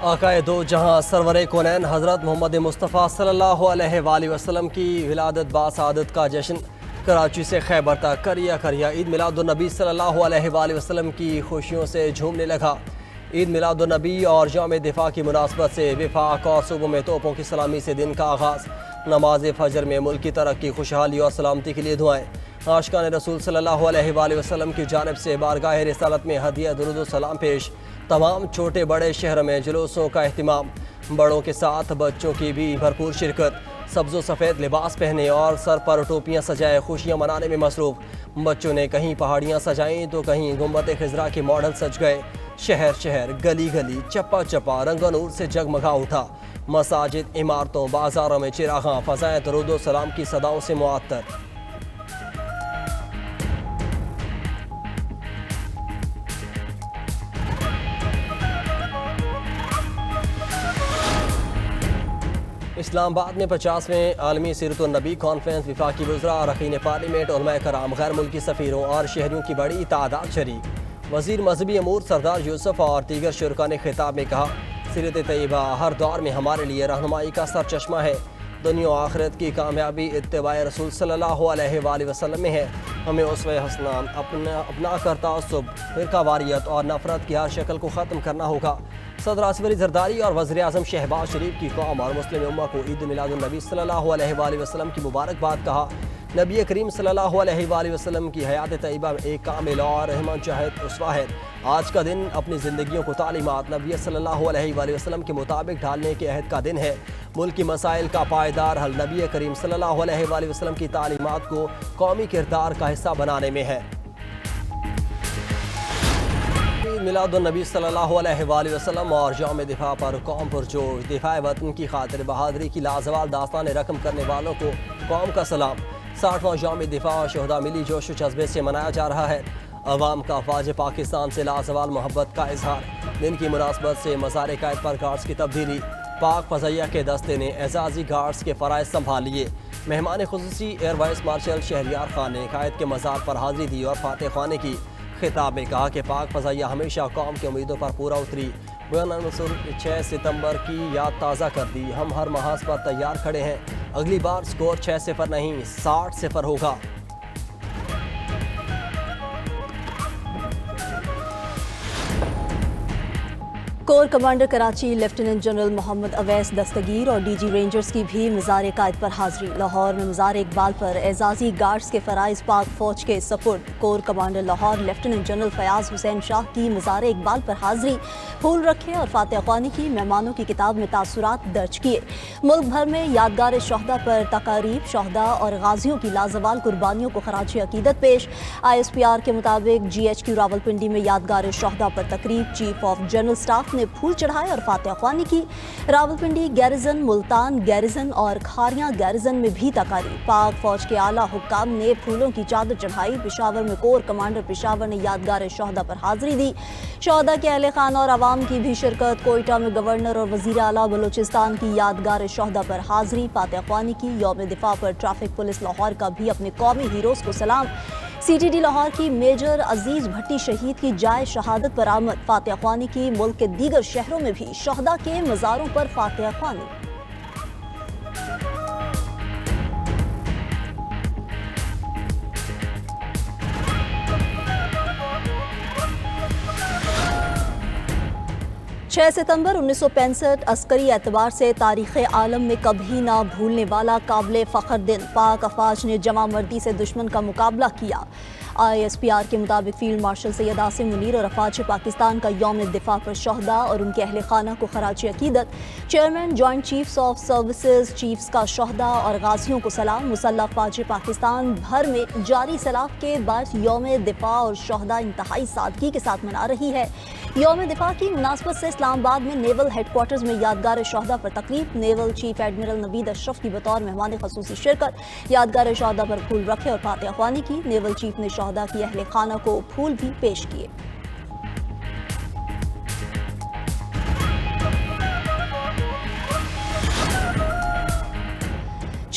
آقائے دو جہاں سرور کونین حضرت محمد مصطفیٰ صلی اللہ علیہ وآلہ وسلم کی ولادت باسعادت کا جشن کراچی سے خیبر تک کریا عید میلاد النبی صلی اللہ علیہ وآلہ وسلم کی خوشیوں سے جھومنے لگا۔ عید میلاد النبی اور یوم دفاع کی مناسبت سے وفاق اور صوبوں میں توپوں کی سلامی سے دن کا آغاز۔ نماز فجر میں ملک کی ترقی، خوشحالی اور سلامتی کے لیے دعائیں۔ عاشقان رسول صلی اللہ علیہ وآلہ وسلم کی جانب سے بارگاہ رسالت میں ہدیہ درود و سلام پیش۔ تمام چھوٹے بڑے شہر میں جلوسوں کا اہتمام، بڑوں کے ساتھ بچوں کی بھی بھرپور شرکت۔ سبز و سفید لباس پہنے اور سر پر ٹوپیاں سجائے خوشیاں منانے میں مصروف۔ بچوں نے کہیں پہاڑیاں سجائیں تو کہیں گنبد خضرا کے ماڈل سج گئے۔ شہر شہر گلی گلی چپا چپا رنگ و نور سے جگمگا اٹھا۔ مساجد، عمارتوں، بازاروں میں چراغاں، فضائیں درود و سلام کی صداؤں سے معطر۔ اسلام آباد میں 50ویں عالمی سیرت النبی کانفرنس وفاقی وزراء، اراکین پارلیمنٹ، علماء کرام، غیر ملکی سفیروں اور شہریوں کی بڑی تعداد شریک۔ وزیر مذہبی امور سردار یوسف اور دیگر شرکاء نے خطاب میں کہا، سیرت طیبہ ہر دور میں ہمارے لیے رہنمائی کا سرچشمہ ہے۔ دنیا و آخرت کی کامیابی اتباع رسول صلی اللہ علیہ وآلہ وسلم میں ہے۔ ہمیں اسوہ حسنہ اپنا کر تعصب، فرقہ واریت اور نفرت کی ہر شکل کو ختم کرنا ہوگا۔ صدر آصف علی زرداری اور وزیر اعظم شہباز شریف کی قوم اور مسلم امہ کو عید میلاد النبی صلی اللہ علیہ وآلہ وسلم کی مبارکباد۔ کہا، نبی کریم صلی اللہ علیہ وآلہ وسلم کی حیات طیبہ ایک کامل اور رحمت جاہد اسوہ ہے۔ آج کا دن اپنی زندگیوں کو تعلیمات نبی صلی اللہ علیہ وآلہ وسلم کے مطابق ڈھالنے کے عہد کا دن ہے۔ ملکی مسائل کا پائیدار حل نبی کریم صلی اللہ علیہ وآلہ وسلم کی تعلیمات کو قومی کردار کا حصہ بنانے میں ہے۔ عید میلاد النبی صلی اللہ علیہ وآلہ وسلم اور یوم دفاع پر قوم پرجوش۔ دفاع وطن کی خاطر بہادری کی لازوال داستان رقم کرنے والوں کو قوم کا سلام۔ 60واں یوم دفاع شہداء ملی جوش و جذبے سے منایا جا رہا ہے۔ عوام کا افواج پاکستان سے لازوال محبت کا اظہار۔ دن کی مناسبت سے مزار قائد پر گارڈز کی تبدیلی۔ پاک فضائیہ کے دستے نے اعزازی گارڈز کے فرائض سنبھال لیے۔ مہمان خصوصی air vice marshal Shahryar Khan نے قائد کے مزار پر حاضری دی اور فاتح خوانی کی۔ خطاب میں کہا کہ پاک فضائیہ ہمیشہ قوم کی امیدوں پر پورا اتری۔ بین النصر 6 ستمبر کی یاد تازہ کر دی۔ ہم ہر محاذ پر تیار کھڑے ہیں۔ اگلی بار سکور 6-0 نہیں 60-0 ہوگا۔ Corps commander Karachi lieutenant general Muhammad Awais Dastgir اور ڈی جی رینجرز کی بھی مزار قائد پر حاضری۔ لاہور میں مزار اقبال پر اعزازی گارڈز کے فرائض پاک فوج کے سپرد۔ Corps commander Lahore lieutenant general Fayyaz Hussain Shah کی مزار اقبال پر حاضری، پھول رکھے اور فاتح خوانی کی۔ مہمانوں کی کتاب میں تاثرات درج کیے۔ ملک بھر میں یادگار شہداء پر تقاریب، شہداء اور غازیوں کی لازوال قربانیوں کو خراج عقیدت پیش۔ ISPR کے مطابق GHQ راولپنڈی میں یادگار شہداء پر تقریب، چیف آف جنرل سٹاف نے پھول چڑھائے اور فاتح خوانی کی۔ راولپنڈی گیریزن، ملتان گیریزن اور کھاریاں گیریزن میں بھی تقاریب۔ پاک فوج کے اعلیٰ حکام نے پھولوں کی چادر چڑھائی۔ پشاور میں کور کمانڈر پشاور نے یادگار شہداء پر حاضری دی۔ شہداء کے اہل خانہ اور عوام کی بھی شرکت۔ کوئٹہ میں گورنر اور وزیر اعلیٰ بلوچستان کی یادگار شہداء پر حاضری، فاتح خوانی کی۔ یوم دفاع پر ٹریفک پولیس لاہور کا بھی اپنے قومی ہیروز کو سلام۔ CTD لاہور کی میجر عزیز بھٹی شہید کی جائے شہادت پر آمد، فاتح خوانی کی۔ ملک کے دیگر شہروں میں بھی شہداء کے مزاروں پر فاتح خوانی۔ چھ ستمبر 1965 عسکری اعتبار سے تاریخ عالم میں کبھی نہ بھولنے والا قابل فخر دن۔ پاک افواج نے جمع مردی سے دشمن کا مقابلہ کیا۔ ISPR کے مطابق فیلڈ مارشل سید عاصم منیر اور افواج پاکستان کا یوم دفاع پر شہداء اور ان کے اہل خانہ کو خراج عقیدت۔ Chairman joint chiefs of services chiefs کا شہداء اور غازیوں کو سلام۔ مسلح افواج پاکستان بھر میں جاری سیلاب کے بعد یوم دفاع اور شہداء انتہائی سادگی کے ساتھ منا رہی ہے۔ یوم دفاع کی مناسبت سے اسلام آباد میں نیول ہیڈ کوارٹرز میں یادگار شہداء پر تقریب۔ نیول چیف ایڈمرل نوید اشرف کی بطور مہمان خصوصی شرکت۔ یادگار شہداء پر پھول رکھے اور فاتح خوانی کی۔ نیول چیف نے شہداء کی اہل خانہ کو پھول بھی پیش کیے۔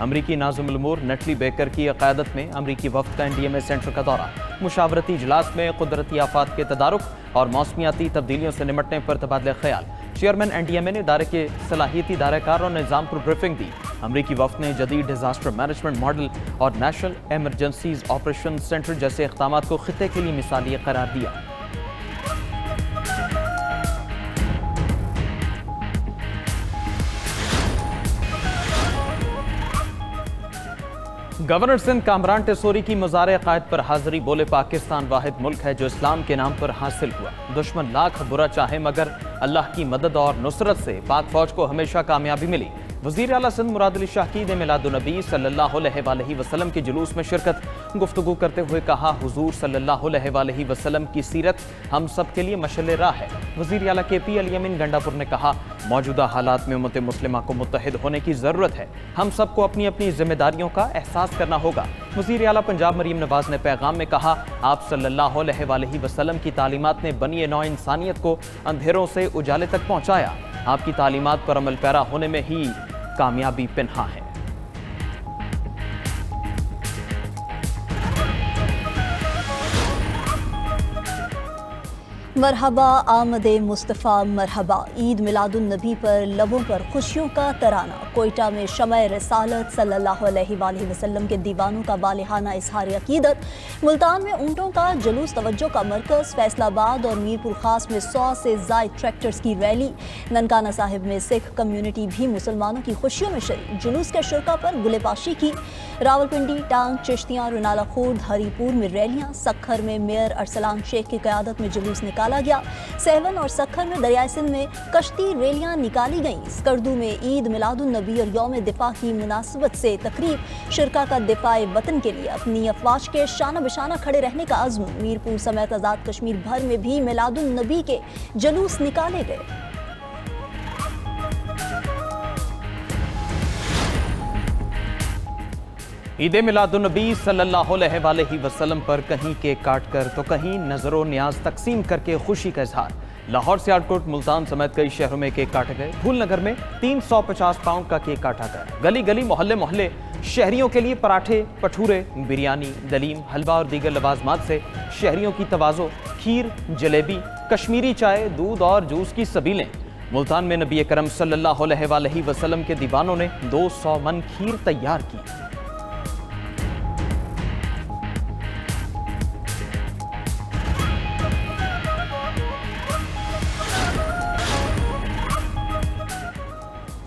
امریکی ناظم الامور نٹلی بیکر کی قیادت میں امریکی وفد کا NDMA سینٹر کا دورہ، مشاورتی اجلاس میں قدرتی آفات کے تدارک اور موسمیاتی تبدیلیوں سے نمٹنے پر تبادلہ خیال۔ چیئرمین NDMA نے ادارے کے صلاحیتی ادارہ کار اور نظام پر بریفنگ دی۔ امریکی وفد نے جدید ڈیزاسٹر مینجمنٹ ماڈل اور نیشنل ایمرجنسیز آپریشن سینٹر جیسے اقدامات کو خطے کے لیے مثالی قرار دیا۔ گورنر سندھ کامران ٹیسوری کی مزار عقائد پر حاضری، بولے پاکستان واحد ملک ہے جو اسلام کے نام پر حاصل ہوا۔ دشمن لاکھ برا چاہے مگر اللہ کی مدد اور نصرت سے پاک فوج کو ہمیشہ کامیابی ملی۔ وزیر اعلیٰ سندھ مراد علی شاہ کی عید میلاد النبی صلی اللہ علیہ وآلہ وسلم کے جلوس میں شرکت، گفتگو کرتے ہوئے کہا حضور صلی اللہ علیہ وآلہ وسلم کی سیرت ہم سب کے لیے مشعل راہ ہے۔ وزیر اعلیٰ KP علی امین گنڈا پور نے کہا موجودہ حالات میں امت مسلمہ کو متحد ہونے کی ضرورت ہے، ہم سب کو اپنی اپنی ذمہ داریوں کا احساس کرنا ہوگا۔ وزیر اعلیٰ پنجاب مریم نواز نے پیغام میں کہا آپ صلی اللہ علیہ وآلہ وسلم کی تعلیمات نے بنی نوع انسانیت کو اندھیروں سے اجالے تک پہنچایا، آپ کی تعلیمات پر عمل پیرا ہونے میں ہی کامیابی پنہاں ہے۔ مرحبا آمد مصطفیٰ مرحبا، عید میلاد النبی پر لبوں پر خوشیوں کا ترانہ۔ کوئٹہ میں شمع رسالت صلی اللہ علیہ وآلہ وسلم کے دیوانوں کا والہانہ اظہار عقیدت۔ ملتان میں اونٹوں کا جلوس توجہ کا مرکز۔ فیصل آباد اور میرپور خاص میں 100 سے زائد ٹریکٹرز کی ریلی۔ ننکانہ صاحب میں سکھ کمیونٹی بھی مسلمانوں کی خوشیوں میں شریک، جلوس کے شرکا پر گلے پاشی کی۔ راولپنڈی، ٹانگ، چشتیاں، رنالہ خورد، ہری پور میں ریلیاں۔ سکھر میں میئر ارسلان شیخ کی قیادت میں جلوس نکالا گیا۔ سیون اور سکھر میں دریائے سندھ میں کشتی ریلیاں نکالی گئیں۔ اسکردو میں عید میلاد النبی اور یوم دفاع کی مناسبت سے تقریب، شرکا کا دفاع وطن کے لیے اپنی افواج کے شانہ بشانہ کھڑے رہنے کا عزم۔ میرپور سمیت آزاد کشمیر بھر میں بھی میلاد النبی کے جلوس نکالے گئے۔ عید میلاد النبی صلی اللہ علیہ وآلہ وسلم پر کہیں کیک کاٹ کر تو کہیں نظر و نیاز تقسیم کر کے خوشی کا اظہار۔ لاہور، سیالکوٹ، ملتان سمیت کئی شہروں میں کیک کاٹے گئے۔ پھول نگر میں 350 پاؤنڈ کا کیک کاٹا گیا۔ گلی گلی، محلے محلے شہریوں کے لیے پراٹھے، پٹھورے، بریانی، دلیم، حلوہ اور دیگر لوازمات سے شہریوں کی تواضع، کھیر، جلیبی، کشمیری چائے، دودھ اور جوس کی سبیلیں۔ ملتان میں نبی کرم صلی اللہ علیہ وآلہ وسلم کے دیوانوں نے 200 من کھیر تیار کی۔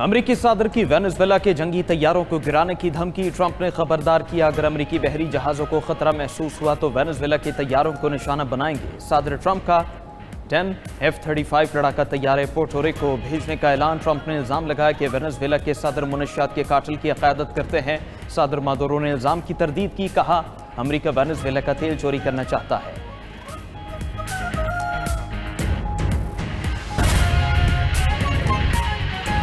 امریکی صدر کی وینزویلا کے جنگی طیاروں کو گرانے کی دھمکی، ٹرمپ نے خبردار کیا اگر امریکی بحری جہازوں کو خطرہ محسوس ہوا تو وینزویلا کے طیاروں کو نشانہ بنائیں گے۔ صدر ٹرمپ کا 10 F-35 لڑاکا طیارے پورٹو ریکو بھیجنے کا اعلان۔ ٹرمپ نے الزام لگایا کہ وینزویلا کے صدر منشیات کے قاتل کی قیادت کرتے ہیں۔ صدر مادورو نے الزام کی تردید کی، کہا امریکہ وینزویلا کا تیل چوری کرنا چاہتا ہے۔